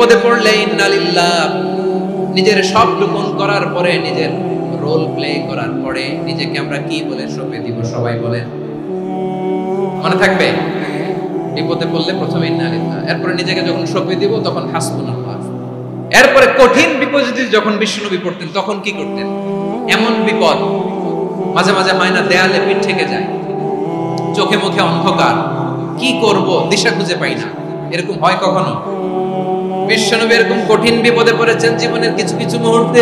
বিপদে পড়লে ইন্না লিল্লাহ নিজের সব টুকুন করার পরে, নিজের রোল প্লে করার পরে নিজেকে আমরা কি বলে সঁপে দিব? সবাই বলেন, মনে থাকবে? বিপদে পড়লে প্রথমে ইন্না লিল্লাহ, এরপরে নিজেকে যখন সঁপে দিব তখন হাসবুনাল্লাহ। এরপরে কঠিন বিপদে যখন বিশ্বনবী পড়তেন তখন কি করতেন? এমন বিপদ মাঝে মাঝে হয় না, দেয়ালে পিঠ থেকে যায়, চোখে মুখে অন্ধকার, কি করব দিশা খুঁজে পাই না, এরকম হয় কখনো? বিশ্বনবী এরকম কঠিন বিপদে পড়েছেন জীবনের কিছু কিছু মুহূর্তে।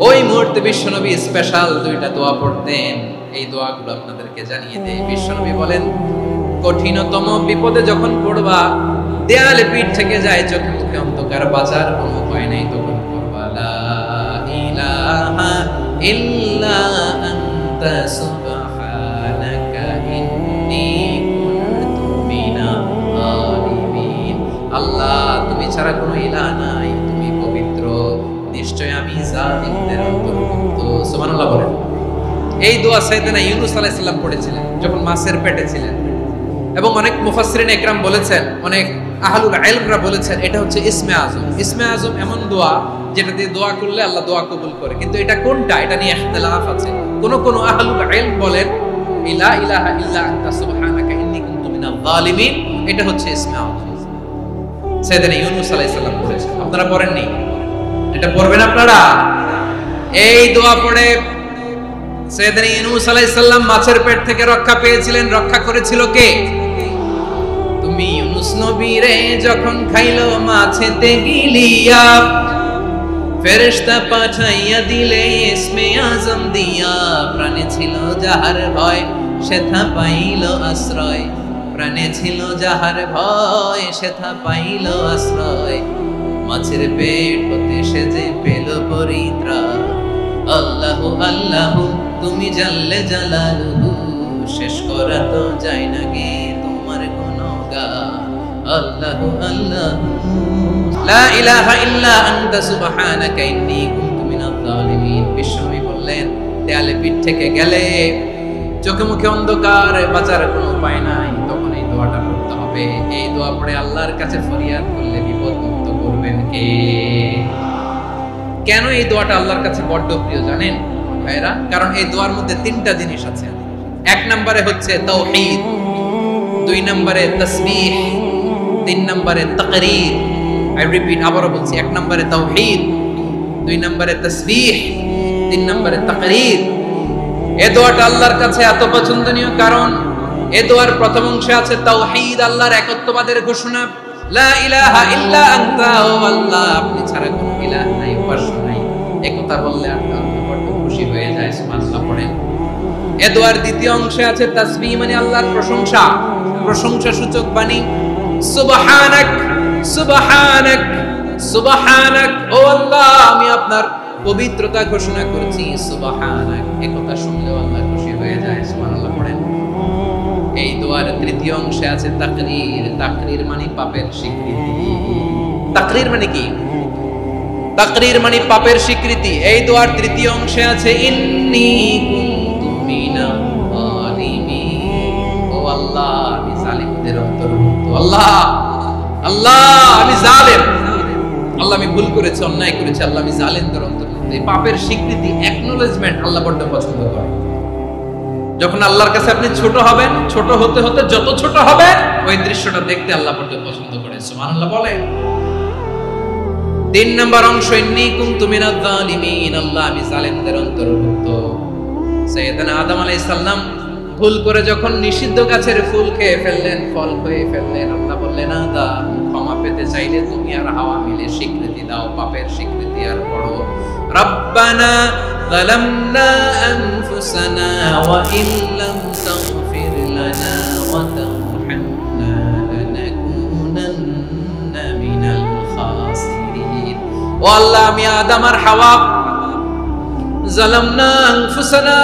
ওই মুহূর্তে বিশ্বনবী স্পেশাল দুইটা দোয়া পড়তেন। এই দোয়াগুলো আপনাদেরকে জানিয়ে দেয়। বিশ্বনবী বলেন, কঠিনতম বিপদে যখন পড়বা, দেয়ালে পিঠ থেকে যায়, চোখে মুখে অন্ধকার, বাঁচার কোনো উপায় নেই, তখন পড়বা লা ইলাহা ইল্লা আনতা সুবহানাকা ইন্নী কুনতু মিনাল যালিমিন। আল্লাহ, তুমি ছাড়া কোনো ইলাহ নাই, তুমি পবিত্র, নিশ্চয় আমি জালিমদের অন্তর্ভুক্ত। সুবহানাল্লাহ বলেন। এই দোয়া সাইয়েদনা ইউনূস আলাইহিস সালাম পড়েছিলেন যখন মাছের পেটে ছিলেন, এবং অনেক মুফাসসিরিন ইকরাম বলেছেন, অনেক আহলুল ইলমরা বলেছেন এটা হচ্ছে ইসমে আজম। ইসমে আজম এমন দোয়া যেটা দিয়ে দোয়া করলে আল্লাহ দোয়া কবুল করে, কিন্তু এটা কোনটা এটা নিয়ে ইখতিলাফ আছে। কোন কোন আহলুল ইলম বলেন লা ইলাহা ইল্লা আনতা সুবহানাকা ইন্নী কুনতু মিনাল যালিমিন, এটা হচ্ছে ইসমে আজম। সাইয়েদনা ইউনূস আলাইহিস সালাম পড়েছেন, আপনারা পড়েননি? এটা পড়বেন আপনারা। এই দোয়া পড়ে সাইয়েদনা ইউনূস আলাইহিস সালাম মাছের পেট থেকে রক্ষা পেয়েছিলেন। রক্ষা করেছিল কে? তুমি ইউনূস নবী রে যখন খাইলো মাছেতে গিলিয়া, ফেরেশতা পাঠাইয়া দিলে ইসমে আজম দিয়া, প্রাণে ছিল যাহার ভয় সেথা পাইল আশ্রয়, প্রাণে ছিল যাহার ভয় সেথা পাইল আশ্রয়, মাছের পেট হতে সে যে পেল পরিত্রাণ। আল্লাহু আল্লাহু তুমি জাল্লে জালালুহু, শেষ করা তো যায় না গে তোমার গুণগান। আল্লাহু আল্লাহু লা ইলাহা ইল্লা আনতা সুবহানাকা ইন্নী কুনতু মিনাল যালিমিন। বিশ্বনবী বললেন, দেয়ালে পিঠ থেকে গেলে, চোখে মুখে অন্ধকার, বাঁচার কোনো উপায় নাই, তখন এই দোয়াটা পড়তে হবে। এই দোয়া পড়ে আল্লাহর কাছে ফরিয়াদ করলে বিপদ মুক্ত করবেন কে? কেন এই দোয়াটা আল্লাহর কাছে বড্ড প্রিয় জানেন ভাইরা? কারণ এই দোয়ার মধ্যে তিনটা জিনিস আছে। এক নম্বরে হচ্ছে তাওহীদ, দুই নম্বরে তাসবিহ, তিন নম্বরে তাকরীর। আই রিপিট, আবারো বলছি, এক নম্বরে তাওহীদ, দুই নম্বরে তাসবিহ, তিন নম্বরে তাকরীর। এই দোয়াটা আল্লাহর কাছে এত পছন্দনীয় কারণ এই দোয়ার প্রথম অংশে আছে তাওহীদ, আল্লাহর একত্ববাদের ঘোষণা। লা ইলাহা ইল্লা আনতা, ও আল্লাহ আপনি ছাড়া কোনো ইলাহ নাই, উপাস্য নাই, এই কথা বললে আল্লাহ বড় খুশি হয়ে যায়। সুবহানাল্লাহ পড়েন। এই দোয়ার দ্বিতীয় অংশে আছে তাসবিহ, মানে আল্লাহর প্রশংসা, প্রশংসা সূচক বাণী। সুবহানাক সুবহানাক সুবহানাক, ও আল্লাহ আমি আপনার পবিত্রতা ঘোষণা করছি। সুবহানাক, এই কথা শুনলেও আল্লাহ খুশি হয়ে যায়। সুবহানাল্লাহ পড়েন। এই দোয়ার তৃতীয় অংশে আছে তাকরীর। তাকরীর মানে পাপের স্বীকৃতি। তাকরীর মানে কি? তাকরীর মানে পাপের স্বীকৃতি। এই দোয়ার তৃতীয় অংশে আছে ইন্নী কুনতু মিনাল যালিমিন, ও আল্লাহ আমি জালিমদের অন্তর্ভুক্ত। আল্লাহ আল্লাহ আমি জালেম, আল্লাহ আমি ভুল করেছি, অন্যায় করেছি, আল্লাহ আমি জালেমদের অন্তর্ভুক্ত। এই পাপের স্বীকৃতি, অ্যাকনোলেজমেন্ট আল্লাহ বড় পছন্দ করে। যখন আল্লাহর কাছে আপনি ছোট হবেন, ছোট হতে হতে যত ছোট হবেন, ওই দৃশ্যটা দেখতে আল্লাহ বড় পছন্দ করে। সুবহানাল্লাহ বলে। তিন নম্বর অংশ ইন্নী কুনতু মিনাল যালিমিন, আল্লাহ আমি জালেমদের অন্তর্ভুক্ত। সাইয়েদনা আদম আলাইহিস সালাম ভুল করে যখন নিষিদ্ধ গাছের ফুল খেয়ে ফেললেন, ফল খেয়ে ফেললেন, আল্লাহ বললেন আদম ক্ষমা পেতে চাইলে তুমি আর হাওয়া মিলে স্বীকৃতি দাও, পাপের স্বীকৃতি আর পড়ো রব্বানা যালামনা আনফুসানা ওয়া ইল্লাম তাগফির লানা ওয়া তারহামনা লানাকুনান্না মিনাল খাসিরিন। ও আল্লাহ আমি আদম আর হাওয়া যালামনা আনফুসানা,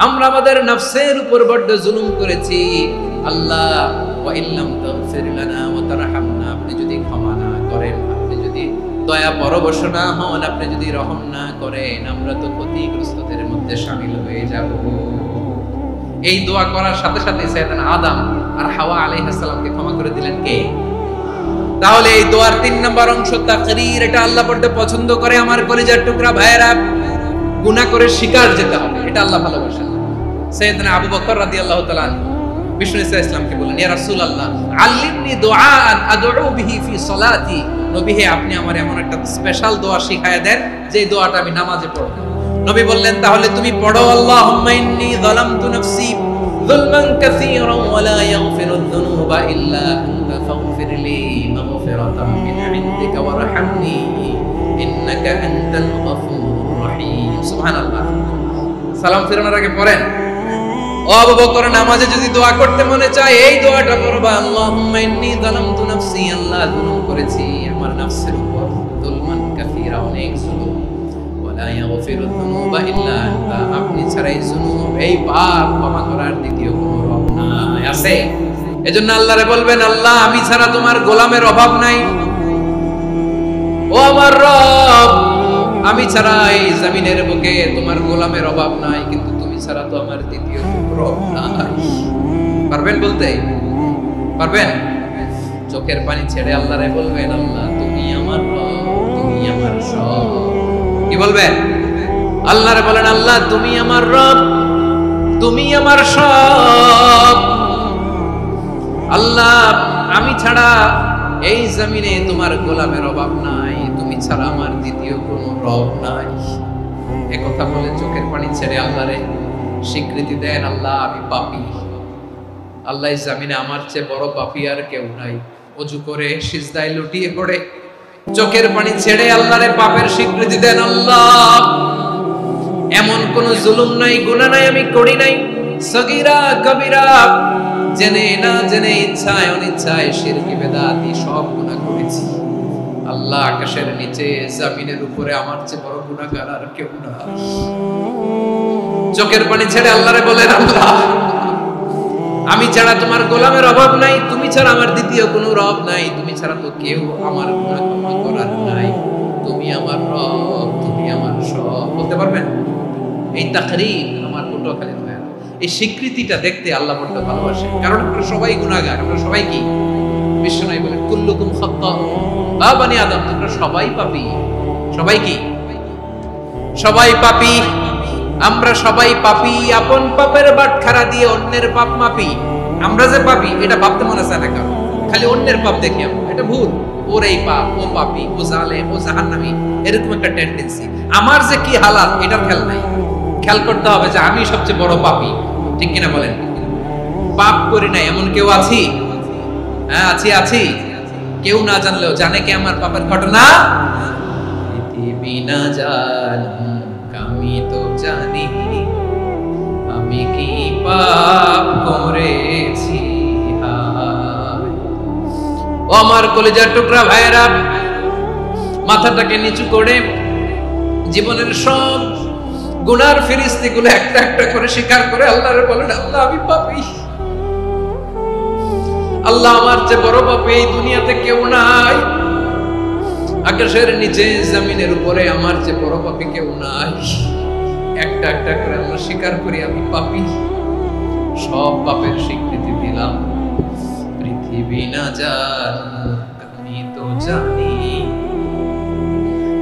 আমরা আমাদের নফসের উপর বড় জুলুম করেছি। আল্লাহ ওয়া ইল্লাম তাগফির লানা ওয়া তারহামনা, আপনি যদি ক্ষমা না করেন, আপনি যদি দয়া পরবশ না হন, আপনি যদি রহম না করেন, আমরা তো ক্ষতিগ্রস্তদের মধ্যে শামিল হয়ে যাব। এই দোয়া করার সাথে সাথে সাইয়েদনা আদম আর হাওয়া আলাইহিস সালামকে ক্ষমা করে দিলেন কে? তাহলে এই দোয়ার 3 নম্বর অংশ তাকরীর, এটা আল্লাহ বড় পছন্দ করে। আমার কলিজার টুকরা ভাইয়েরা, গুনাহ করে শিকার যেতে হবে, এটা আল্লাহ ভালোবাসেন। সাইয়েদনা আবু বকর রাদিয়াল্লাহু তাআলা বিষ্ণু ইসলামকে বলেন, ইয়া রাসূলুল্লাহ আল্লিমনি দুআআন আদউ বিহি ফি সালাতি। নবী হে, আপনি আমার এমন একটা স্পেশাল দোয়া শিখায়া দেন যে দোয়াটা আমি নামাজে পড়ব। নবী বললেন, তাহলে তুমি পড়ো, আল্লাহুম্মা ইন্নী যালামতু নাফসি যুলমান কাসীরান ওয়া লা ইয়াগফিরুয যুনুবা ইল্লা আনতা ফাগফিরলি মাগফিরাতাম মিন ইনদিকা ওয়ারহামনি ইন্নাকা আনতাল গফুরুর রহিম। সুবহানাল্লাহ। সালাম ফিরানোর আগে পড়েন, ও আবু বকর, নামাজে যদি দোয়া করতে মনে চায় এই দোয়াটা পড়বা, আল্লাহুম্মা ইন্নী যালামতু নাফসি, আল্লাহ জুলুম করেছি আমার নফসের উপর, যুলমান কাসীরা, অনেক জুলুম, ওয়া লা ইয়াগফিরুয যুনুবা ইল্লা আনতা, আপনি ছাড়াই জুনুব, এই পাপ ক্ষমা করার দ্বিতীয় কোনো রব নাই। আছে? এজন্য আল্লাহরে বলবেন, আল্লাহ আমি ছাড়া তোমার গোলামের অভাব নাই, ও আমার রব আমি ছাড়া এই জমিনের বুকে তোমার গোলামের অভাব নাই, কিন্তু তুমি ছাড়া তো আমার দ্বিতীয় রব নাই। পারবেন বলতে? পারবেন? চোখের পানি ছেড়ে আল্লাহরে বলবেন, আল্লাহ তুমি আমার রব, তুমি আমার সব। কি বলবেন? আল্লাহরে বলেন, আল্লাহ তুমি আমার রব, তুমি আমার সব। আল্লাহ আমি ছাড়া এই জমিনে তোমার গোলামের অভাব নাই, তুমি ছাড়া আমার দ্বিতীয় কোনো রব নাই। একথা বলে চোখের পানি ছেড়ে আল্লাহরে স্বীকৃতি দেন, আল্লাহ আমি পাপী, আল্লাহ এই জমিনে আমার চেয়ে বড় পাপী আর কেউ নাই। ওযু করে সিজদায় লুটিয়ে পড়ে চোখের পানি ছেড়ে আল্লাহরে পাপের স্বীকৃতি দেন, আল্লাহ এমন কোন জুলুম নাই, গুনাহ নাই আমি করি নাই, সগীরা কবিরা, জেনে না জেনে, ইচ্ছায় অনিচ্ছায়, শিরকি বেদাতি সব গুনাহ করেছি। আল্লাহ আকাশের নিচে জমিনের উপরে আমার চেয়ে বড় গুনাহগার আর কেউ না। চোখের পানি ছেড়ে আল্লাহরে বলেন, আল্লাহ আমি ছাড়া তোমার গোলামের অভাব নাই, তুমি ছাড়া আমার দ্বিতীয় কোনো রব নাই, তুমি ছাড়া তো কেউ আমার গুনাহ ক্ষমা করার নাই, তুমি আমার রব, তুমি আমার সব। বলতে পারবেন? এই তাকরীর আমার পটুয়াখালীর ভাইয়া, এই স্বীকৃতিটা দেখতে আল্লাহ বড় ভালোবাসে, কারণ আমরা সবাই গুনাহগার, আমরা সবাই কি? বিশ্বনবী বলেন, কুল্লুকুম খাত্তাউন, আ বনি আদম, তোমরা সবাই পাপী। সবাই কি? সবাই পাপী। আমরা সবাই পাপী, আপন পাপের বাটখারা দিয়ে অন্যের পাপ মাপি। আমরা যে পাপী এটা ভাবতে মনে চায় না কারণ, খালি অন্যের পাপ দেখি আমরা, এটা ভুল। ওর এই পাপ, ও পাপী, ও জালেম, ও জাহান্নামী, এরকম একটা টেন্ডেন্সি। আমার যে কি হালাত এটার খেয়াল নাই। খেয়াল করতে হবে যে আমি সবচেয়ে বড় পাপী, ঠিক কিনা বলেন? পাপ করি না এমন কেউ আছি? হ্যাঁ আছি, আছি। কেউ না জানলেও জানে কি আমার পাপের ঘটনা? পৃথিবী না জানুক আমি তো জানি আমি কি পাপ করেছি। ও আমার কলিজার টুকরা ভাইয়েরা, মাথাটাকে নিচু করে জীবনের সব গুনার ফিরিস্তিগুলো একটা একটা করে স্বীকার করে আল্লাহরে বলেন, আল্লাহ আমি পাপী, আল্লাহ আমার চেয়ে বড় পাপী এই দুনিয়াতে কেউ নাই, আকাশের নিচে জমিনের উপরে আমার চেয়ে বড় পাপী কেউ নাই। একটা একটা করে আমরা স্বীকার করি আমি পাপী, সব পাপের স্বীকৃতি দিলাম। পৃথিবী না জানুক আমি তো জানি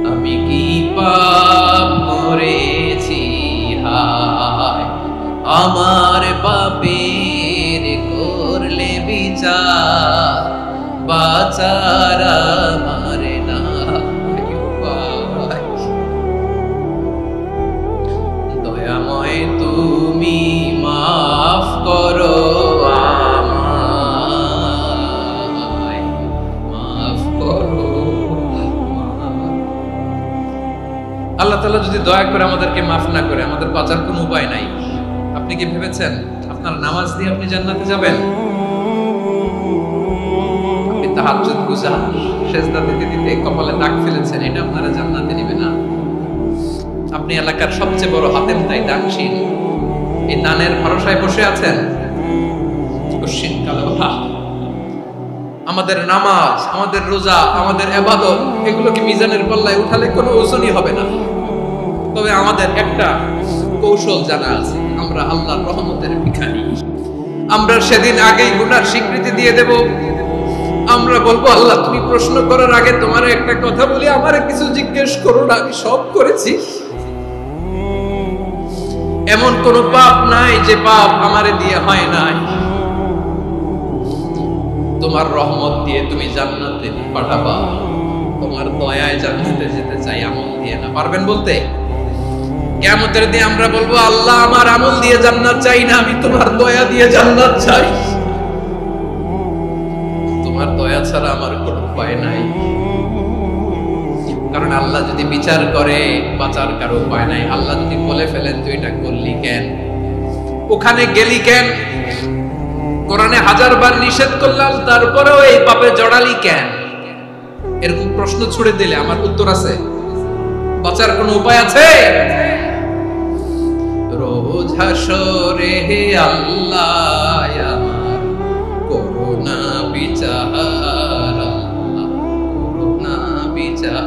আমি কি পাপ করেছি। হায় আমার পাপের করলে বিচার, বাঁচার আমার নাই উপায়। দয়াময় তুমি মাফ করো আমায়, মাফ করো। আল্লাহ তাআলা যদি দয়া করে আমাদেরকে মাফ না করে, আমাদের বাঁচার কোনো উপায় নাই। আপনি কি ভেবেছেন আপনার নামাজ দিয়ে আপনি জান্নাতে যাবেন? আপনি তাহাজ্জুদ গুজার, সেজদা দিতে দিতে কপালে দাগ ফেলেছেন, এটা আপনারা জান্নাতে নেবে না। আপনি এলাকার সবচেয়ে বড় হাতেম তাই দানশীল, এই দানের ভরসায় বসে আছেন, কশিন কালে ওঠা। আমাদের নামাজ, আমাদের রোজা, আমাদের ইবাদত, এগুলোকে মিজানের পাল্লায় উঠালে কোনো ওজনই হবে না। তবে আমাদের একটা কৌশল জানা আছে, আমরা আল্লাহর রহমতের ভিখারি। আমরা সেদিন আগেই গুনার স্বীকৃতি দিয়ে দেব, আমরা বলবো আল্লাহ তুমি প্রশ্ন করার আগে তোমার একটা কথা বলি, আমারে কিছু জিজ্ঞেস করো না, আমি সব করেছি। এমন কোন পাপ নাই যে পাপ আমারে দিয়ে হয় নাই। তোমার রহমত দিয়ে তুমি জান্নাতে পাঠাবা, তোমার দয়ায় জান্নাতে যেতে চাই, আমল দিয়ে না। পারবেন বলতে? কিয়ামতের দিন আমরা বলবো আল্লাহ আমার আমল দিয়ে জান্নাত চাই না, আমি তোমার দয়া দিয়ে জান্নাত চাই। তোমার দয়া ছাড়া আমার কোনো উপায় নাই। কারণ আল্লাহ যদি বিচার করে বাঁচার কারো উপায় নাই। আল্লাহ যদি বলে ফেলেন তুই এটা করলি কেন, ওখানে গেলি কেন, কোরআনে 1000 বার নিষেধ করলাম তারপরেও এই পাপে জড়ালি কেন, এরকম প্রশ্ন ছুড়ে দিলে আমার উত্তর আছে? বাঁচার কোনো উপায় আছে? রোজ হাসরে হে আল্লাহ আমার করুণা বিচার, করুণা বিচার,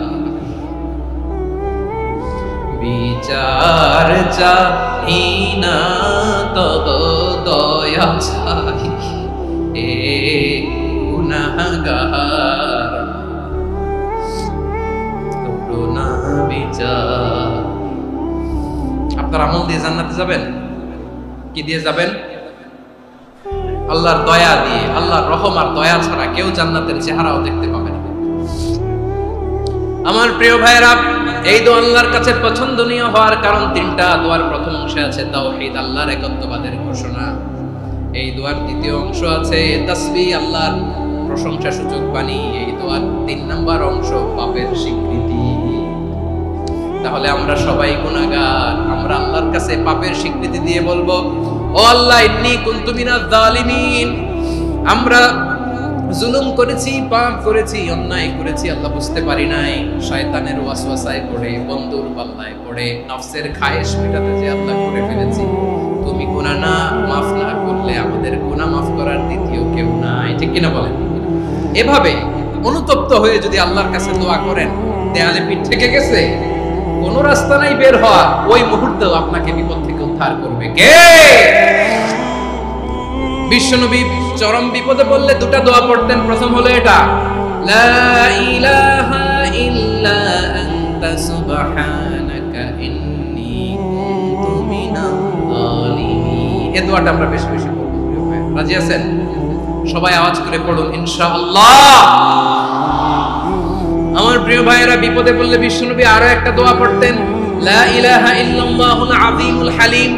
বিচার চাই না তব দয়া চাই এ গুনাহগার, করুণা বিচার। আপনার আমল দিয়ে জান্নাতে যাবেন? কি দিয়ে যাবেন? আল্লাহর দয়া দিয়ে। আল্লাহর রহম আর দয়া ছাড়া কেউ জান্নাতের চেহারাও দেখতে পাবে না। আমার প্রিয় ভাইয়েরা, এই দোয়া আল্লাহর কাছে পছন্দনীয় হওয়ার কারণ তিনটা। দোয়ার প্রথম অংশে আছে তাওহীদ, আল্লাহর একত্ববাদের ঘোষণা। এই দোয়ার দ্বিতীয় অংশ আছে তাসবিহ, আল্লাহর প্রশংসা সূচক বাণী। এই দোয়ার 3 নম্বর অংশ পাপের স্বীকৃতি। তাহলে আমরা সবাই গুনাহগার, আমরা আল্লাহর কাছে পাপের স্বীকৃতি দিয়ে বলবো ও আল্লাহ ইন্নী কুনতু মিনাজ জালিমিন, আমরা জুলুম করেছি, পাপ করেছি, অন্যায় করেছি, আল্লাহ বুঝতে পারি নাই, শয়তানের ওয়াসওয়াসায় পড়ে, বন্ধুর পাল্লায় পড়ে, নফসের খায়েশ মেটাতে যে আল্লাহ করে ফেলেছি। তুমি গুনাহ না মাফ না করলে আমাদের গুনাহ মাফ করার দ্বিতীয় কেউ নাই। ঠিক কিনা বলেন? এভাবে অনুতপ্ত হয়ে যদি আল্লাহর কাছে দোয়া করেন, দেয়ালে পিঠ থেকে গেছে, কোন রাস্তা নাই বের হওয়া, ওই মুহূর্তেও আপনাকে বিপদ থেকে উদ্ধার করবে কে? বিশ্বনবী চরম বিপদে পড়লে দুটো দোয়া পড়তেন। প্রথম হলো এটা, লা ইলাহা ইল্লা আনতা সুবহানাকা ইন্নী কুনতু মিনাজ জালিমিন। এই দোয়াটা আমরা বেশি বেশি পড়ব। রাজি আছেন? সবাই আওয়াজ করে পড়ুন ইনশাআল্লাহ। আমার প্রিয় ভাইয়েরা, বিপদে পড়লে বিশ্বনবী আরো একটা দোয়া পড়তেন, লা ইলাহা ইল্লাল্লাহুল আযীমুল হালিম,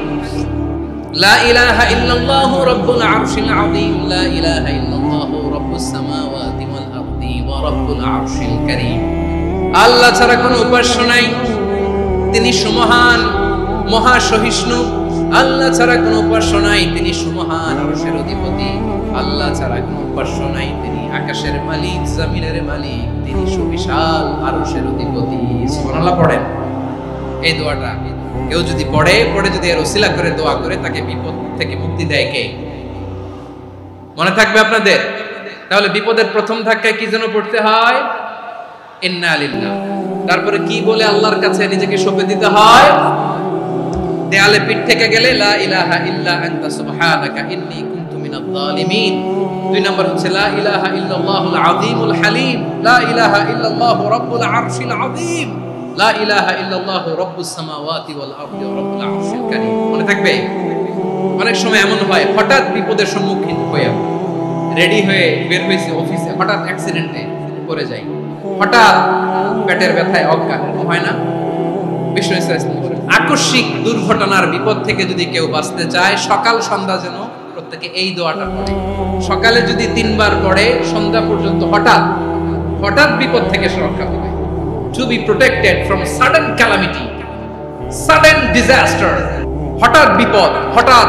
লা ইলাহা ইল্লাল্লাহু রাব্বুল আরশিল আযীম, লা ইলাহা ইল্লাল্লাহু রাব্বুস সামাওয়াতি ওয়াল আরদি ওয়া রাব্বুল আরশিল কারীম। আল্লাহ ছাড়া কোনো উপাস্য নাই, তিনি সুমহান, মহা সহিষ্ণু। আল্লাহ ছাড়া কোনো উপাস্য নাই, তিনি সুমহান, আরশের অধিপতি। আল্লাহ ছাড়া কোনো উপাস্য নাই, তিনি আকাশের মালিক, জমিনের মালিক, তিনি সুবিশাল, আরশের অধিপতি। সুবহানাল্লাহ পড়েন। এই দোয়াটা কেউ যদি পড়ে যদি এর ওসিলা করে দোয়া করে, তাকে বিপদ থেকে মুক্তি দেয় কে? মনে থাকবে আপনাদের? তাহলে বিপদের প্রথম ধাক্কায় কি যেন পড়তে হয়? ইন্না লিল্লাহ। তারপরে কি বলে আল্লাহর কাছে নিজেকে সঁপে দিতে হয়? দেয়ালে পিঠ থেকে গেলে লা ইলাহা ইল্লা আনতা সুবহানাকা ইন্নী কুনতু মিনাজ জালিমিন। 2 নম্বর হচ্ছে লা ইলাহা ইল্লাল্লাহুল আযীমুল হালিম, লা ইলাহা ইল্লাল্লাহু রাব্বুল আরশিল আযীম, লা ইলাহা ইল্লাল্লাহু রাব্বুস সামাওয়াতি ওয়াল আরদি ওয়া রাব্বুল আরশিল কারীম। মনে থাকবে? অনেক সময় এমন হয়, হঠাৎ বিপদের সম্মুখীন হয়ে রেডি হয়ে বের হইছে অফিসে, হঠাৎ অ্যাক্সিডেন্টে পড়ে যাই, হঠাৎ পেটের ব্যথায় অজ্ঞান, হয় না? আকস্মিক দুর্ঘটনার বিপদ থেকে যদি কেউ বাঁচতে চায়, সকাল সন্ধ্যা যেন প্রত্যেকে এই দোয়াটা পড়ে। সকালে যদি 3 বার পড়ে, সন্ধ্যা পর্যন্ত হঠাৎ বিপদ থেকে রক্ষা পাবে। To be protected from sudden calamity, sudden disaster, হঠাৎ বিপদ, হঠাৎ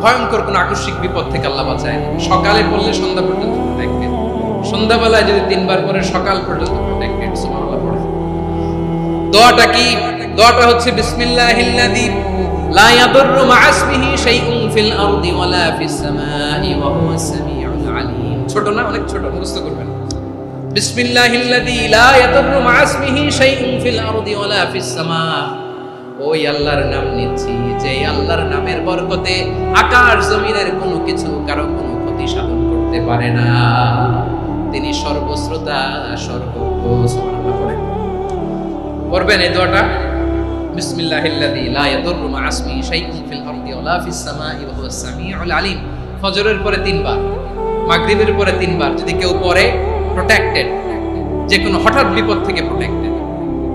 ভয়ঙ্কর কোন আকস্মিক বিপদ থেকে আল্লাহ বাঁচায়। সকালে পড়লে সন্ধ্যা পর্যন্ত প্রোটেক্টেড, সন্ধ্যাবেলায় যদি 3 বার পড়ে সকাল পর্যন্ত প্রোটেক্টেড। সুবহানাল্লাহ পড়ে। দোয়াটা কি? দোয়াটা হচ্ছে বিসমিল্লাহিল্লাযী লা ইয়াদুররু মা ইসমিহি শাইউন ফিল আরদি ওয়ালা ফিস সামাই ওয়া হুয়াস সামিউল আলীম। ছোট না? অনেক ছোট, মুখস্থ করবেন। বিসমিল্লাহিল্লাযী লা ইয়াদুররু মা ইসমিহি শাইউন ফিল আরদি ওয়ালা ফিস সামা। ওই আল্লাহর নাম নিচ্ছি যে আল্লাহর নামের বরকতে আকাশ জমিনের কোনো কিছু কারো কোনো ক্ষতি সাধন করতে পারে না। তিনি সর্বশ্রোতা সর্বজ্ঞ। সুবহানাল্লাহ পড়েন, পড়বেন এই দোয়াটা, বিসমিল্লাহিল্লাযী লা ইয়াদুররু মা ইসমিহি শাইউন ফিল আরদি ওয়ালা ফিস সামাই ওয়া হুয়াস সামিউল আলিম। ফজরের পরে 3 বার, মাগরিবের পরে 3 বার যদি কেউ পড়ে প্রোটেক্টেড, যে কোনো হঠাৎ বিপদ থেকে প্রোটেক্টেড।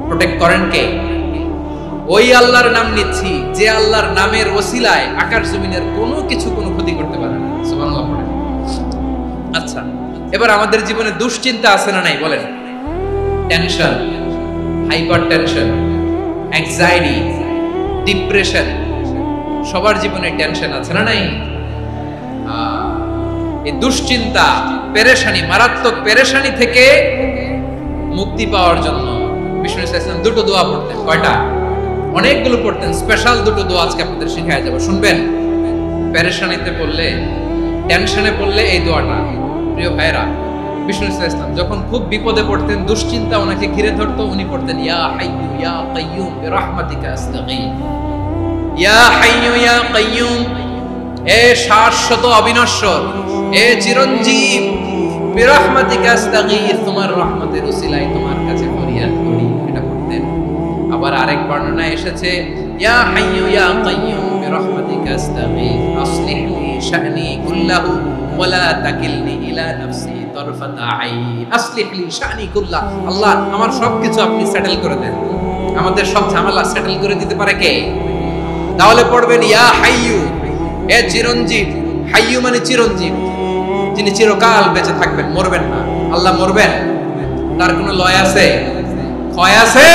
প্রোটেক্ট করেন কে? ওই আল্লাহর নাম নিচ্ছি যে আল্লাহর নামের ওসিলায় আকাশ জমিনের কোনো কিছু কোনো ক্ষতি করতে পারে না। সুবহানাল্লাহ পড়েন। আচ্ছা, এবার আমাদের জীবনে দুশ্চিন্তা আছে না নাই বলেন? Tension, hyper tension, anxiety, depression, সবার জীবনে টেনশন আছে না নাই? এই দুশ্চিন্তা, পেরেশানি, মারাত্মক পেরেশানি থেকে মুক্তি পাওয়ার জন্য বিষ্ণু ইসলাম দুটো দোয়া পড়তেন। কয়টা? অনেকগুলো পড়তেন। স্পেশাল দুটো দোয়া আজকে আপনাদের শিখায় যাব, শুনবেন। পেরেশানিতে পড়লে, টেনশনে পড়লে এই দোয়াটা। প্রিয় ভাইরা, বিষ্ণু ইসলাম যখন খুব বিপদে পড়তেন, দুশ্চিন্তা ওনাকে ঘিরে ধরতো, উনি পড়তেন ইয়া হাইয়্যু ইয়া কাইয়্যুম বিরহমাতিকা আস্তাগীথ। ইয়া হাইয়্যু ইয়া কাইয়্যুম, এ শাশ্বত অবিনশ্বর, এ চিরঞ্জীব, বিরহমাতিকা আস্তাগীথ, তোমার রহমতের উসিলায় তোমার কাছে ফরিয়াদ করি। এটা পড়তেন। আবার আরেক বর্ণনায় এসেছে ইয়া হাইয়্যু ইয়া কাইয়্যুম বিরহমাতিকা আস্তাগীথ আসলিহ লি শা'নি কুল্লাহু ওয়া লা তাকিলনি ইলা নাফসি তারফাতা আইন। আসলিহ লি শা'নি কুল্লাহ, আল্লাহ আমার সবকিছু আপনি সেটেল করে দেন। আমাদের সব ঝামেলা সেটেল করে দিতে পারে কে? তাহলে পড়বেন ইয়া হাইয়্যু, এ চিরঞ্জীব। হাইয়্যু মানে চিরঞ্জীব, যিনি চিরকাল বেঁচে থাকবেন, মরবেন না। আল্লাহ মরবেন? তার কোনো লয় আছে? ক্ষয় আছে?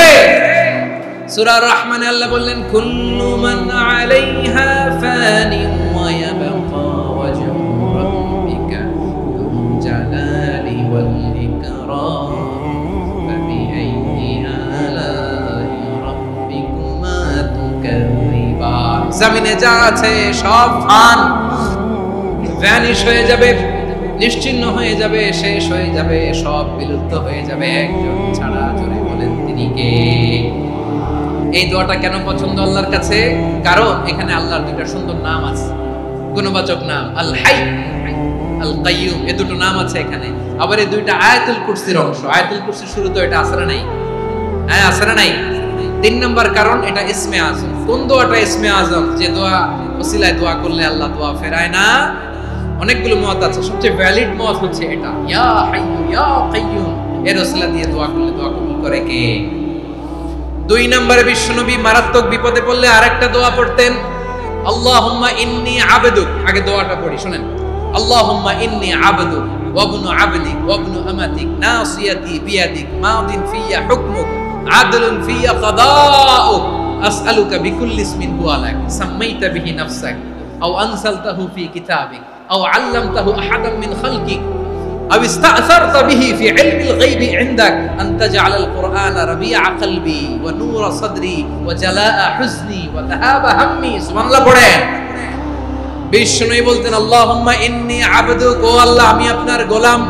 সূরা রহমানে আল্লাহ বললেন কুল্লু মান আলাইহা ফানি ওয়া ইয়াবকা ওয়াজহু রাব্বিকা যুল জালালি ওয়াল ইকরাম ফাবিআইয়ি আলাই রাব্বিকুমা তুকাযিবান। জমিনে যা আছে সব ফান, ভ্যানিশ হয়ে যাবে, নিশ্চিহ্ন হয়ে যাবে, শেষ হয়ে যাবে, সব বিলুপ্ত হয়ে যাবে, একজন ছাড়া। জোরে বলেন তিনি কে? এই দোয়াটা কেন পছন্দ আল্লাহর কাছে? কারণ এখানে আল্লাহর দুইটা সুন্দর নাম আছে, গুণবাচক নাম, আল হাই, আল কাইয়ুম, এই দুটো নাম আছে এখানে। আবার এই দুইটা আয়াতুল কুরসির অংশ। আয়াতুল কুরসির শুরুতে এটা আছে না নাই? হ্যাঁ, আছে না নাই? 3 নম্বর কারণ, এটা ইসমে আজম। কোন দোয়াটা ইসমে আজম? যে দোয়া ওসিলায় দোয়া করলে আল্লাহ দোয়া ফেরায় না। অনেকগুলো মত আছে, সবচেয়ে ভ্যালিড মত হচ্ছে এটা, ইয়া হাইয়্যু ইয়া কাইয়্যুম। এর ওসিলা দিয়ে দোয়া করলে দোয়া কবুল করে কে? 2 নম্বরে বিশ্বনবী মারাত্মক বিপদে পড়লে আরেকটা দোয়া পড়তেন, আল্লাহুম্মা ইন্নী আবদুক। আগে দোয়াটা পড়ি, শুনেন। আল্লাহুম্মা ইন্নী আবদুক ওয়া ইবনু আবদিক ওয়া ইবনু আমাতিক নাসিয়াতি বিয়াদিক মাদিন ফিয়া হুকমুক আদলুন ফিয়া কাদাউক আসআলুকা বিকুল্লি ইসমিন হুয়া লাক সাম্মাইতা বিহি নাফসাক আও আনসালতাহু ফি কিতাবিক আও আল্লামতাহু আহাদাম মিন খালকিক আও ইস্তা'সারতা বিহি ফি ইলমিল গায়বি ইনদাক আন তাজআলাল কুরআনা রাবিআ কলবি ওয়া নূরা সাদরি ওয়া জালাআ হুজনি ওয়া যাহাবা হাম্মি। সুবহানাল্লাহ পড়েন। বিষ্ণু বলতেন আল্লাহুম্মা ইন্নী আবদুক, ও আল্লাহ আমি আপনার গোলাম,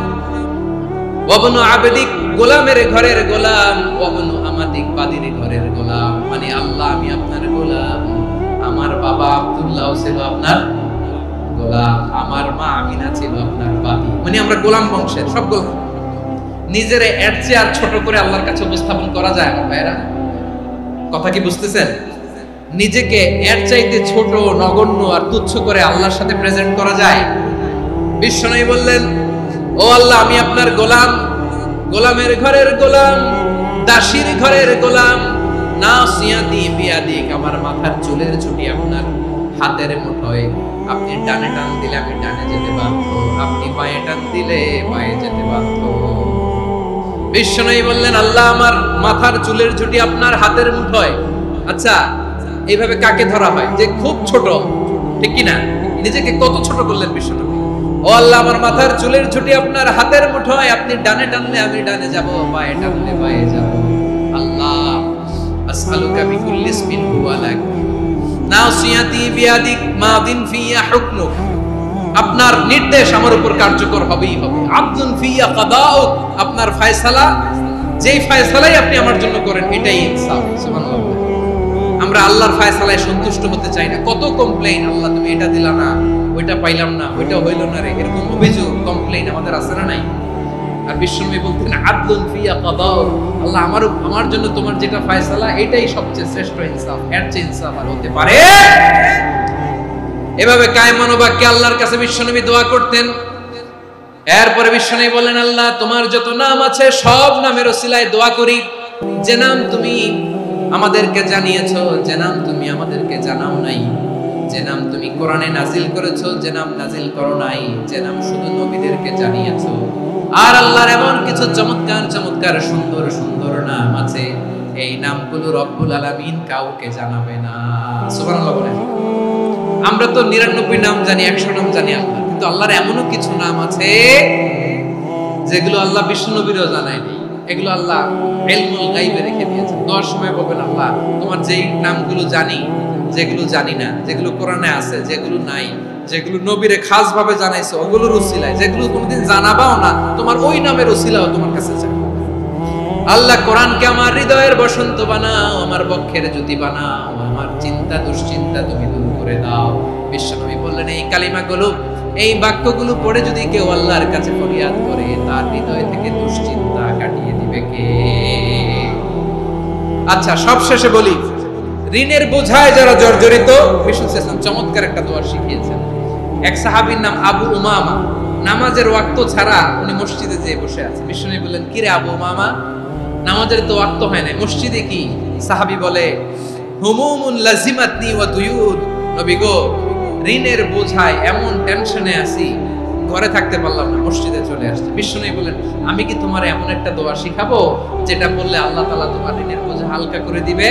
ওয়া ইবনু আবদিক, গোলামের ঘরের গোলাম, ওয়া ইবনু আমাতিক, বাদীর ঘরের গোলাম। মানে আল্লাহ আমি আপনার গোলাম। আমার বাবা আব্দুল্লাহ ছিল আপনার গোলাম, আমার মা আমিনা ছিল আপনার বাদী। মানে আমরা গোলাম বংশের, সব গোলাম। নিজেরে এর চেয়ে আর ছোট করে আল্লাহর কাছে উপস্থাপন করা যায় আমার ভাইরা? কথা কি বুঝতেছেন? নিজেকে এর চাইতে ছোট, নগণ্য আর তুচ্ছ করে আল্লাহর সাথে প্রেজেন্ট করা যায়? বিশ্বনবী বললেন ও আল্লাহ আমি আপনার গোলাম, গোলামের ঘরের গোলাম, দাসীর ঘরের গোলাম, নাসিয়াতি বিয়াদিক, আমার মাথার চুলের ছুটি আপনার হাতের মুঠোয়। আপনি ডানে টান দিলে আমি ডানে যেতে বাধ্য, আপনি বাঁয়ে টান দিলে বাঁয়ে যেতে বাধ্য। বিশ্বনবী বললেন আল্লাহ আমার মাথার চুলের ছুটি আপনার হাতের মুঠোয়। আচ্ছা, এইভাবে কাকে ধরা হয়? যে খুব ছোট, ঠিক কি না? নিজেকে কত ছোট করলেন বিশ্বনবী। ও আল্লাহ আমার মাথার চুলের ছুটি আপনার হাতের মুঠোয়, আপনি ডানে টানলে আমি ডানে যাব, বাঁয়ে টানলে বাঁয়ে যাব। আল্লাহ আসআলুকা বিকুল্লি ইসমিন হুয়া লাক নাসিয়াতি বিয়াদিক মাদিন ফিয়া হুকমুক, আপনার নির্দেশ আমার উপর কার্যকর হবেই হবে। আবদুন ফিয়া কাদাউক, আপনার ফয়সালা, যেই ফয়সালাই আপনি আমার জন্য করেন এটাই ইনসাফ। সুবহানাল্লাহ। আমরা আল্লাহর ফয়সালায় সন্তুষ্ট হতে চাই না। কত কমপ্লেইন, আল্লাহ তুমি এটা দিলা না, ওইটা পাইলাম না, ওইটা হইল না রে, এরকম অভিযোগ, কমপ্লেইন আমাদের আছে না নাই? আর বিশ্বনবী বলতেন আদলুন ফিয়া কাদাউ, আল্লাহ আমার জন্য তোমার যেটা ফয়সালা এটাই সবচেয়ে শ্রেষ্ঠ ইনসাফ, এর চেয়ে ইনসাফ আর হতে পারে। এভাবে কায়মান বাক্যে আল্লাহর কাছে বিশ্বনবী দোয়া করতেন। এরপরে বিশ্বনবী বলেন, আল্লাহ তোমার যত নাম আছে সব নামের ওসিলায় দোয়া করি, যে নাম তুমি আমাদেরকে জানিয়েছো, যে নাম তুমি আমাদেরকে জানাও নাই, যে নাম তুমি কোরআনে নাজিল করেছো, যে নাম নাজিল করো নাই, যে নাম শুধু নবীদেরকে জানিয়েছো। আর আল্লাহর এমন কিছু চমৎকার চমৎকার সুন্দর সুন্দর নাম আছে, এই নামগুলো রব্বুল আলামিন কাউকে জানাবে না। সুবহানাল্লাহ বলেন। আমরা তো 99 নাম জানি, 100 নাম জানি আল্লাহ, কিন্তু আল্লাহর এমনও কিছু নাম আছে যেগুলো আল্লাহ বিশ্বনবীরও জানায়নি। এগুলো আল্লাহ ইলমুল গায়বে রেখে দিয়েছেন। 10 সময় বলবেন, আল্লাহ তোমার যেই নামগুলো জানি, যেগুলো জানি না, যেগুলো কোরআনে আছে, যেগুলো নাই, যেগুলো নবীরে খাস ভাবে জানাইছো ওগুলোর উসিলায়, যেগুলো কোনোদিন জানাবাও না তোমার ওই নামের উসিলাও তোমার কাছে চাই। আল্লাহ কোরআনকে আমার হৃদয়ের বসন্ত বানাও, আমার বক্ষের জ্যোতি বানাও, আমার চিন্তা দুশ্চিন্তা তুমি দূর করে দাও। বিশ্বনবী বললেন, এই কালিমাগুলো, এই বাক্যগুলো পড়ে যদি কেউ আল্লাহর কাছে ফরিয়াদ করে, তার হৃদয় থেকে দুশ্চিন্তা কাটিয়ে দিবে কে? আচ্ছা, সবশেষে বলি, ঋণের বোঝায় যারা জর্জরিত, বিষ্ণু সাল্লাল্লাহু চমৎকার একটা দোয়া শিখিয়েছেন। এক সাহাবীর নাম আবু উমামা, নামাজের ওয়াক্ত ছাড়া উনি মসজিদে যেয়ে বসে আছে। বিষ্ণু বললেন, কি রে আবু উমামা, নামাজের তো ওয়াক্ত হয় না, মসজিদে কি? সাহাবী বলে, হুমুমুন লাজিমাতনি ওয়া দুয়ুন, নবী গো ঋণের বোঝায় এমন টেনশনে আছি, ঘরে থাকতে পারলাম না, মসজিদে চলে আসছে। বিষ্ণু বললেন, আমি কি তোমার এমন একটা দোয়া শিখাবো যেটা বললে আল্লাহ তাআলা তোমার ঋণের বোঝা হালকা করে দিবে?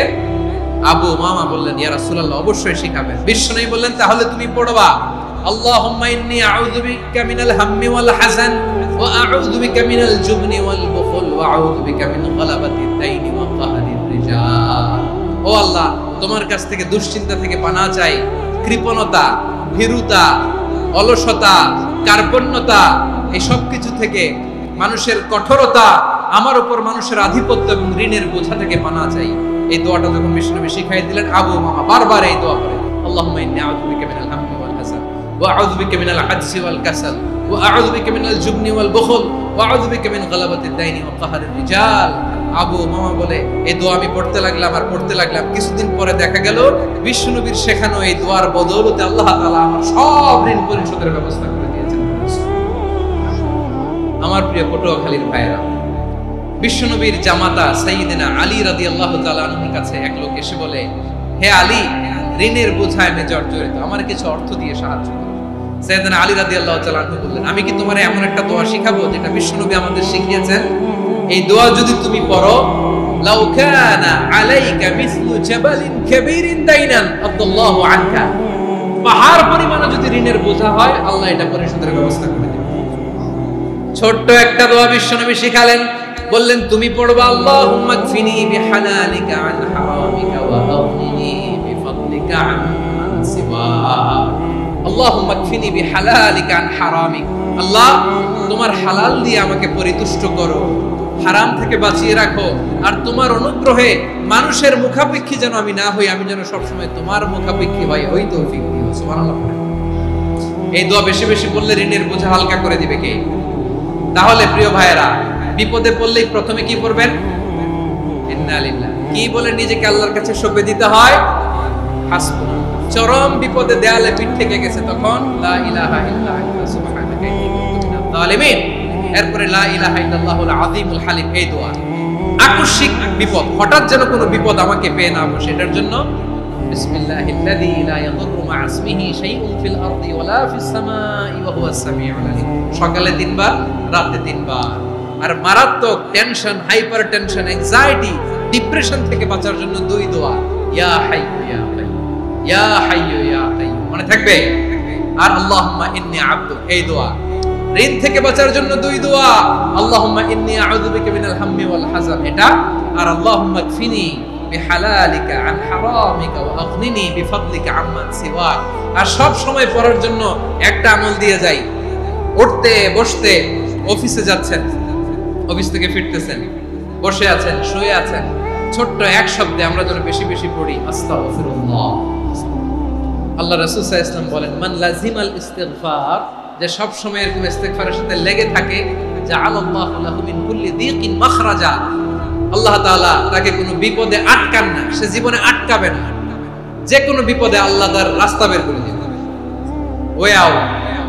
আবু উমামা বললেন, ইয়া রাসূলুল্লাহ অবশ্যই শিখাবেন। বিষ্ণু বললেন, তাহলে তুমি পড়বা, আল্লাহুম্মা ইন্নী আউযু বিকা মিনাল হাম্মি ওয়াল হাযান ওয়া আউযু বিকা মিনাল জুবনি ওয়াল বুখল ওয়া আউযু বিকা মিন গালাবাতিদ দাইনি ওয়া কাহরির রিজাল। ও আল্লাহ, তোমার কাছ থেকে দুশ্চিন্তা থেকে পানাহ চাই, কৃপণতা, ভীরুতা, অলসতা, কার্পণ্যতা, এই সব কিছু থেকে, মানুষের কঠোরতা, আমার উপর মানুষের আধিপত্য এবং ঋণের বোঝা থেকে পানাহ চাই। এই দোয়াটা যখন বিষ্ণু শিখাই দিলেন, আবু উমামা বারবার এই দোয়া করেন, আল্লাহুম্মা ইন্নী আউযু বিকা মিনাল হাম্মি ওয়াল হাযান ওয়া আউযু বিকা মিনাল আজজি ওয়াল কাসাল ওয়া আউযু বিকা মিনাল জুবনি ওয়াল বুখল ওয়া আউযু বিকা মিন গালাবাতিদ দাইনি ওয়া কাহরির রিজাল। আবু উমামা বলে, এই দোয়া আমি পড়তে লাগলাম। কিছুদিন পরে দেখা গেল বিশ্বনবীর শেখানো এই দোয়ার বদৌলতে আল্লাহ তাআলা আমার সব ঋণ পরিশোধের ব্যবস্থা করে দিয়েছেন। আমার প্রিয় পটুয়াখালীর ভাইরা, বিশ্বনবীর জামাতা সাইয়্যিদিনা আলী রাদিয়াল্লাহু তাআলা আনহুর কাছে এক লোক এসে বলে, হে আলী, ঋণের বোঝায় আমি জর্জরিত, আমার কিছু অর্থ দিয়ে সাহায্য করো। সাইয়্যিদিনা আলী রাদিয়াল্লাহু তাআলা আনহু বললেন, আমি কি তোমার এমন একটা দোয়া শিখাবো যেটা বিশ্বনবী আমাদের শিখিয়েছেন? এই দোয়া যদি তুমি পড়ো, লাউ কানা আলাইকা মিসলু জাবালিন কাবীরিন দাইনান আল্লাহু আনকা, পাহাড় পরিমাণে যদি ঋণের বোঝা হয়, আল্লাহ এটা পরিশোধের ব্যবস্থা করে দেবে। ছোট্ট একটা দোয়া বিশ্বনবী শিখালেন, বললেন তুমি পড়বা, আল্লাহুম্মা কফিনি বিহালালিকা আন হারামিকা ওয়া আগনিনি বিফাদলিকা আম্মান সিওয়াক। আল্লাহুম্মা কফিনি বিহালালিকা আন হারামিক, আল্লাহ তোমার হালাল দিয়ে আমাকে পরিতুষ্ট করো, হারাম থেকে বাঁচিয়ে রাখো, আর তোমার অনুগ্রহে মানুষের মুখাপেক্ষী যেন আমি না হই, আমি যেন সবসময় তোমার মুখাপেক্ষী হই, ওই তৌফিক দিও। সুবহানাল্লাহ। এই দোয়া বেশি বেশি বললে ঋণের বোঝা হালকা করে দিবে কে? তাহলে প্রিয় ভাইয়েরা, বিপদে পড়লেই প্রথমে কি করবেন? ইন্না লিল্লাহ, কি বলে নিজেকে আল্লাহর কাছে সঁপে দিতে হয়? হাসবুনা। চরম বিপদে দেয়ালে পিঠ থেকে গেছে, তখন লা ইলাহা ইল্লা আনতা সুবহানাকা ইন্নী কুনতু মিনাজ জালিমিন। এরপরে লা ইলাহা ইল্লাল্লাহুল আযীমুল হালিম, এই দোয়া। আকস্মিক বিপদ, হঠাৎ যেন কোনো বিপদ আমাকে পেয়ে না বসে, এটার জন্য বিসমিল্লাহিল্লাযী লা ইয়াদুররু মা ইসমিহি শাইউন ফিল আরদি ওয়ালা ফিস সামাই ওয়া হুয়াস সামিউল আলীম। সকালে 3 বার, রাতে 3 বার। আর মারাত্মক tension, hyper tension, anxiety, depression থেকে বাঁচার জন্য 2 দোয়া, ইয়া হাইয়্যু ইয়া কাইয়্যুম, ইয়া হাইয়্যু ইয়া কাইয়্যুম, মনে থাকবে? আর আল্লাহুম্মা ইন্নী আবদুক, এই দোয়া। ঋণ থেকে বাঁচার জন্য 2 দোয়া, আল্লাহুম্মা ইন্নী আউযু বিকা মিনাল হাম্মি ওয়াল হাযান, এটা। আর আল্লাহুম্মা কফিনি বিহালালিকা আন হারামিকা ওয়া আগনিনি বিফাদলিকা আম্মান সিওয়াক। আর সব সময় পড়ার জন্য একটা আমল দিয়ে যাই, উঠতে বসতে, অফিসে যাচ্ছেন, অফিস থেকে ফিরতেছেন, বসে আছেন, শুয়ে আছেন, ছোট্ট এক শব্দে আমরা যেন বেশি বেশি পড়ি, আস্তাগফিরুল্লাহ। আল্লাহ রাসূল সাল্লাল্লাহু আলাইহি ওয়াসাল্লাম বলেন, মান লাজিমাল ইস্তিগফার, যে সব সময় এরকম ইস্তিগফারের সাথে লেগে থাকে, জাআলাল্লাহু লাহু মিন কুল্লি দীকিন মাখরাজা, আল্লাহ তাআলা তাকে কোনো বিপদে আটকান না, সে জীবনে আটকাবে না, যে কোনো বিপদে আল্লাহ তার রাস্তা বের করে দিবেন, way out,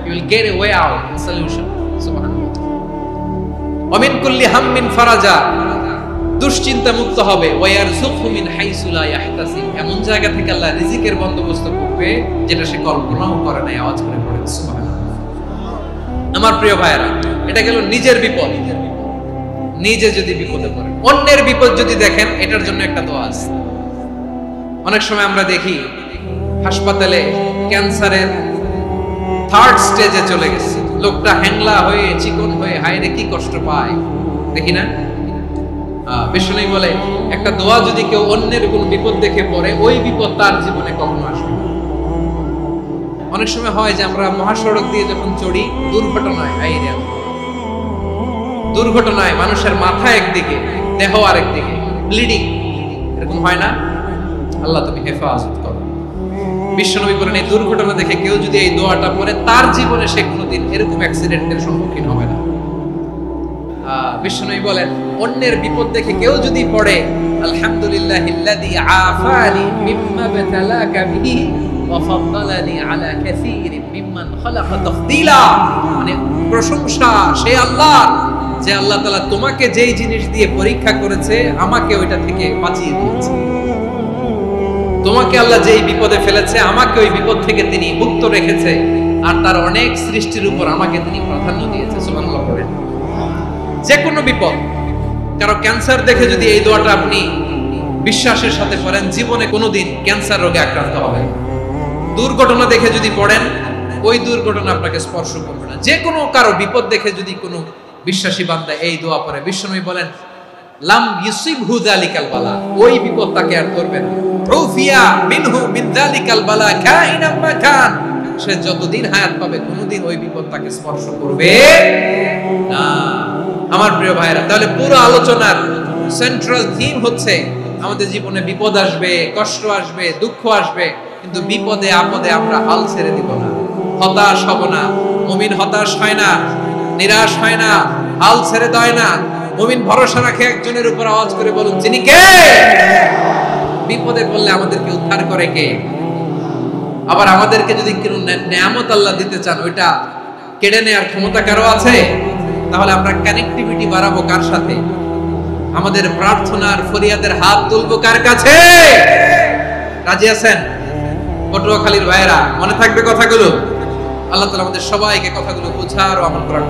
you will get a way out, solution. সুবহানাল্লাহ। ওয়া মিন কুল্লি হাম্মিন ফারাজা, দুশ্চিন্তা মুক্ত হবে, ওয়া ইয়ারযুকহু মিন হাইসু লা ইয়াহতাসিব, এমন জায়গা থেকে আল্লাহ রিজিকের বন্দোবস্ত করবে যেটা সে কল্পনাও করে নাই। আওয়াজ করে পড়েন সুবহানাল্লাহ। আমার প্রিয় ভাইরা, এটা গেল নিজের বিপদ। নিজে যদি বিপদে পড়ে, অন্যের বিপদ যদি দেখেন, এটার জন্য একটা দোয়া আছে। অনেক সময় আমরা দেখি হাসপাতালে ক্যান্সারের 3rd স্টেজে চলে গেছে, লোকটা হ্যাংলা হয়ে চিকন হয়ে হায়রে কি কষ্ট পায়, দেখি না? বিষ্ণু বলে একটা দোয়া যদি কেউ অন্যের কোন বিপদ দেখে পড়ে, ওই বিপদ তার জীবনে কখনো আসবে না। অনেক সময় হয় যে আমরা মহাসড়ক দিয়ে যখন চড়ি, দুর্ঘটনায় মানুষের মাথা একদিকে, দেহ আরেকদিকে, ব্লিডিং, এরকম হয় না? আল্লাহ তুমি হেফাজত করো। বিশ্বনবী বলেন এই দুর্ঘটনা দেখে কেউ যদি এই দোয়াটা পড়ে, তার জীবনে সে কোনোদিন এরকম অ্যাক্সিডেন্টের সম্মুখীন হবে না। বিশ্বনবী বলেন অন্যের বিপদ দেখে কেউ যদি পড়ে, আলহামদুলিল্লাহিল্লাযী আফানি মিম্মা বাতালাকা বিহি ওয়া ফাদ্দালানি আলা কাসীরিন মিম্মান খালাকা তাফদীলা, মানে প্রশংসা সে আল্লাহর, যে আল্লাহ তাআলা তোমাকে যেই জিনিস দিয়ে পরীক্ষা করেছে, আমাকে ওইটা থেকে বাঁচিয়ে দিয়েছে। তোমাকে আল্লাহ যেই বিপদে ফেলেছে, আমাকে ওই বিপদ থেকে তিনি মুক্ত রেখেছে, আর তার অনেক সৃষ্টির উপর আমাকে তিনি প্রাধান্য দিয়েছে। সুবহানাল্লাহ পড়েন। যে কোনো বিপদ, কারো ক্যান্সার দেখে যদি এই দোয়াটা আপনি বিশ্বাসের সাথে পড়েন, জীবনে কোনোদিন ক্যান্সার রোগে আক্রান্ত হবেন। দুর্ঘটনা দেখে যদি পড়েন, ওই দুর্ঘটনা আপনাকে স্পর্শ করবে না। যে কোনো কারো বিপদ দেখে যদি কোনো বিশ্বাসী বান্দা এই দোয়া পড়ে, বিশ্বনবী বলেন লাম ইউসিবহু যালিকাল বালা, ওই বিপদ তাকে আর ধরবে না। রুফিয়া মিনহু মিন যালিকাল বালা কাইনাম মা কান, সে যতদিন হায়াত পাবে কোনোদিন ওই বিপদ তাকে স্পর্শ করবে না। আমার প্রিয় ভাইরা, তাহলে পুরো আলোচনার সেন্ট্রাল থিম হচ্ছে আমাদের জীবনে বিপদ আসবে, কষ্ট আসবে, দুঃখ আসবে, কিন্তু বিপদে আপদে আমরা হাল ছেড়ে দিব না, হতাশ হব না। মুমিন হতাশ হয় না, নিরাশ হয় না, হাল ছেড়ে দেয় না। মুমিন ভরসা রাখে একজনের উপর। আওয়াজ করে বলুন, যিনি কে? বিপদে পড়লে আমাদেরকে উদ্ধার করে কে? আবার আমাদেরকে যদি কোনো নেয়ামত আল্লাহ দিতে চান, ওইটা কেড়ে নেওয়ার ক্ষমতা কারো আছে? তাহলে আমরা কানেক্টিভিটি বাড়াবো কার সাথে? আমাদের প্রার্থনার ফরিয়াদের হাত তুলবো কার কাছে? রাজি আছেন? পটুয়াখালীর ভাইয়েরা, মনে থাকবে কথাগুলো। আল্লাহ তাআলা আমাদের সবাইকে কথাগুলো বোঝার ও আমল করার